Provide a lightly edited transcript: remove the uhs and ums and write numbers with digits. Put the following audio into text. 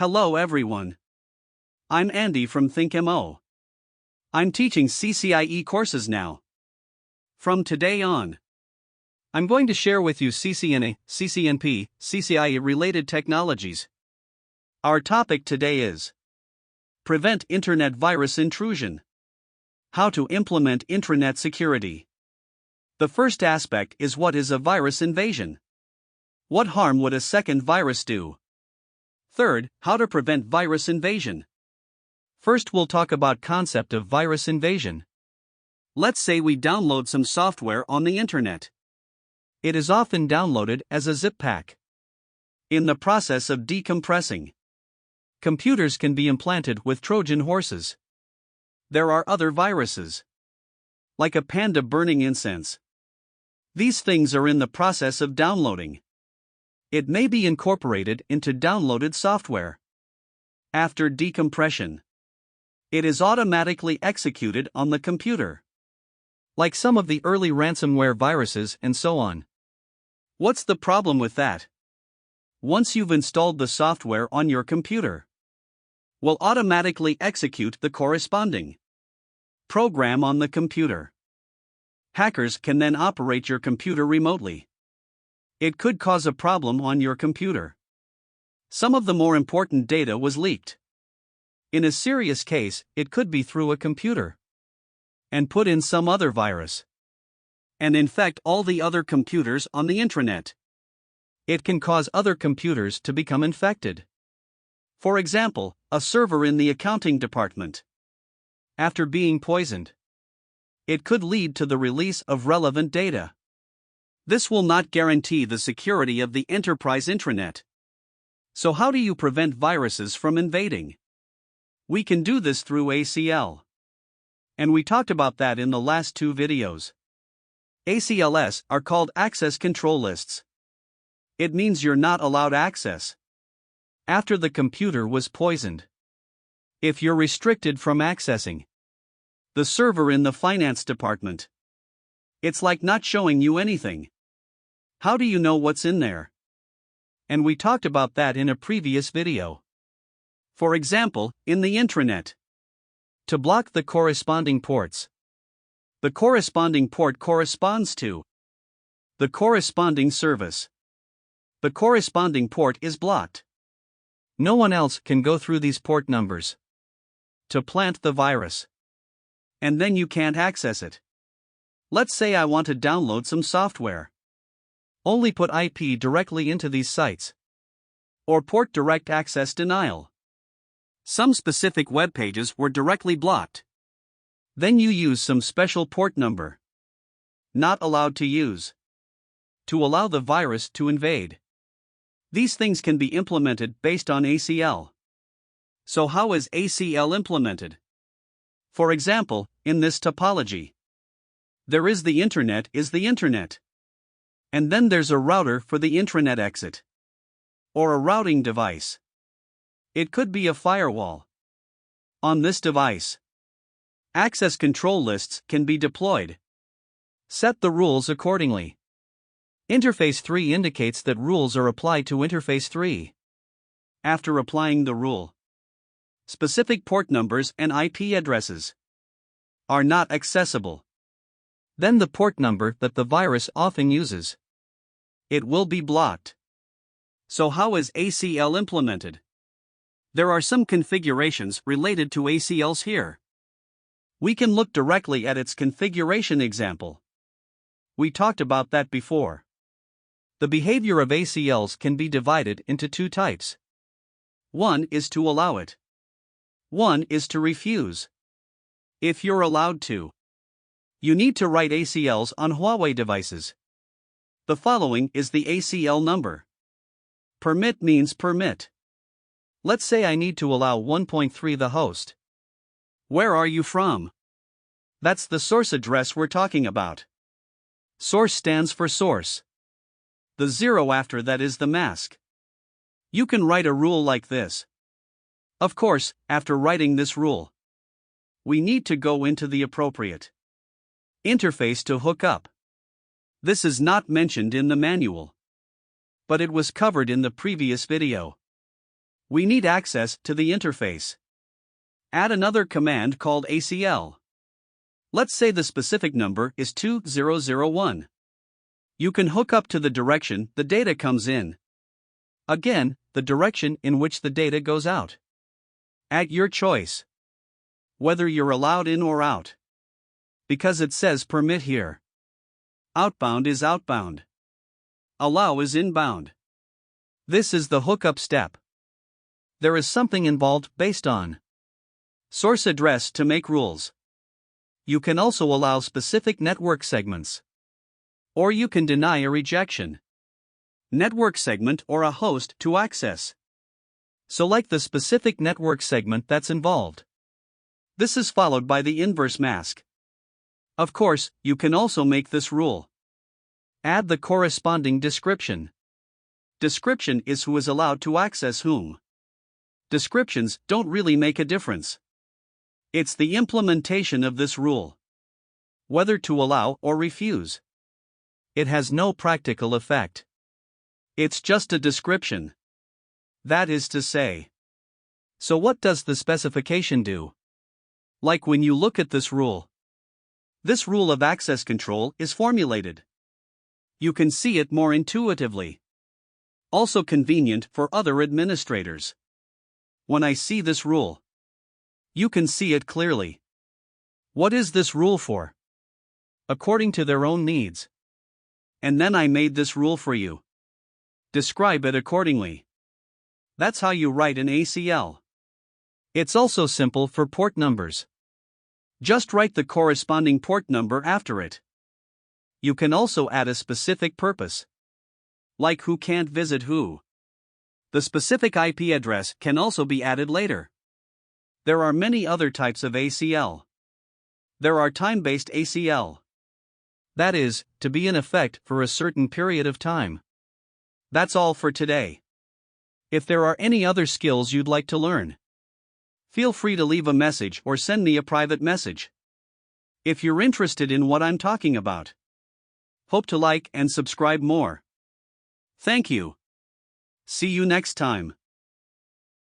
Hello everyone. I'm Andy from ThinkMo. I'm teaching CCIE courses now. From today on, I'm going to share with you CCNA, CCNP, CCIE related technologies. Our topic today is Prevent Internet Virus Intrusion. How to implement intranet security. The first aspect is what is a virus invasion? What harm would a second virus do? Third, how to prevent virus invasion. First we'll talk about concept of virus invasion. Let's say we download some software on the internet. It is often downloaded as a zip pack. In the process of decompressing, computers can be implanted with Trojan horses. There are other viruses, like a panda burning incense. These things are in the process of downloading. It may be incorporated into downloaded software. After decompression, it is automatically executed on the computer, like some of the early ransomware viruses and so on. What's the problem with that? Once you've installed the software on your computer, will automatically execute the corresponding program on the computer. Hackers can then operate your computer remotely. It could cause a problem on your computer. Some of the more important data was leaked. In a serious case, it could be through a computer and put in some other virus and infect all the other computers on the intranet. It can cause other computers to become infected. For example, a server in the accounting department. After being poisoned, it could lead to the release of relevant data. This will not guarantee the security of the enterprise intranet. So how do you prevent viruses from invading? We can do this through ACL. And we talked about that in the last two videos. ACLs are called access control lists. It means you're not allowed access after the computer was poisoned. If you're restricted from accessing the server in the finance department, it's like not showing you anything. How do you know what's in there? And we talked about that in a previous video. For example, in the intranet, to block the corresponding ports. The corresponding port corresponds to the corresponding service. The corresponding port is blocked. No one else can go through these port numbers to plant the virus. And then you can't access it. Let's say I want to download some software. Only put IP directly into these sites. Or port direct access denial. Some specific web pages were directly blocked. Then you use some special port number. Not allowed to use. To allow the virus to invade. These things can be implemented based on ACL. So how is ACL implemented? For example, in this topology, there is the internet is the internet. And then there's a router for the intranet exit. Or a routing device. It could be a firewall. On this device, access control lists can be deployed. Set the rules accordingly. Interface 3 indicates that rules are applied to interface 3. After applying the rule, specific port numbers and IP addresses are not accessible. Then the port number that the virus often uses, it will be blocked. So how is ACL implemented? There are some configurations related to ACLs here. We can look directly at its configuration example. We talked about that before. The behavior of ACLs can be divided into two types. One is to allow it. One is to refuse. If you're allowed to, you need to write ACLs on Huawei devices. The following is the ACL number. Permit means permit. Let's say I need to allow 1.3 the host. Where are you from? That's the source address we're talking about. Source stands for source. The 0 after that is the mask. You can write a rule like this. Of course, after writing this rule, we need to go into the appropriate interface to hook up. This is not mentioned in the manual, but it was covered in the previous video. We need access to the interface. Add another command called ACL. Let's say the specific number is 2001. You can hook up to the direction the data comes in. Again, the direction in which the data goes out. At your choice. Whether you're allowed in or out. Because it says permit here. Outbound is outbound. Allow is inbound. This is the hookup step. There is something involved based on source address to make rules. You can also allow specific network segments. Or you can deny a rejection. Network segment or a host to access. Select the specific network segment that's involved. This is followed by the inverse mask. Of course, you can also make this rule. Add the corresponding description. Description is who is allowed to access whom. Descriptions don't really make a difference. It's the implementation of this rule. Whether to allow or refuse. It has no practical effect. It's just a description. That is to say. So what does the specification do? Like when you look at this rule. This rule of access control is formulated. You can see it more intuitively. Also convenient for other administrators. When I see this rule, you can see it clearly. What is this rule for? According to their own needs. And then I made this rule for you. Describe it accordingly. That's how you write an ACL. It's also simple for port numbers. Just write the corresponding port number after it. You can also add a specific purpose. Like who can't visit who. The specific IP address can also be added later. There are many other types of ACL. There are time-based ACL. That is, to be in effect for a certain period of time. That's all for today. If there are any other skills you'd like to learn, feel free to leave a message or send me a private message. If you're interested in what I'm talking about, hope to like and subscribe more. Thank you. See you next time.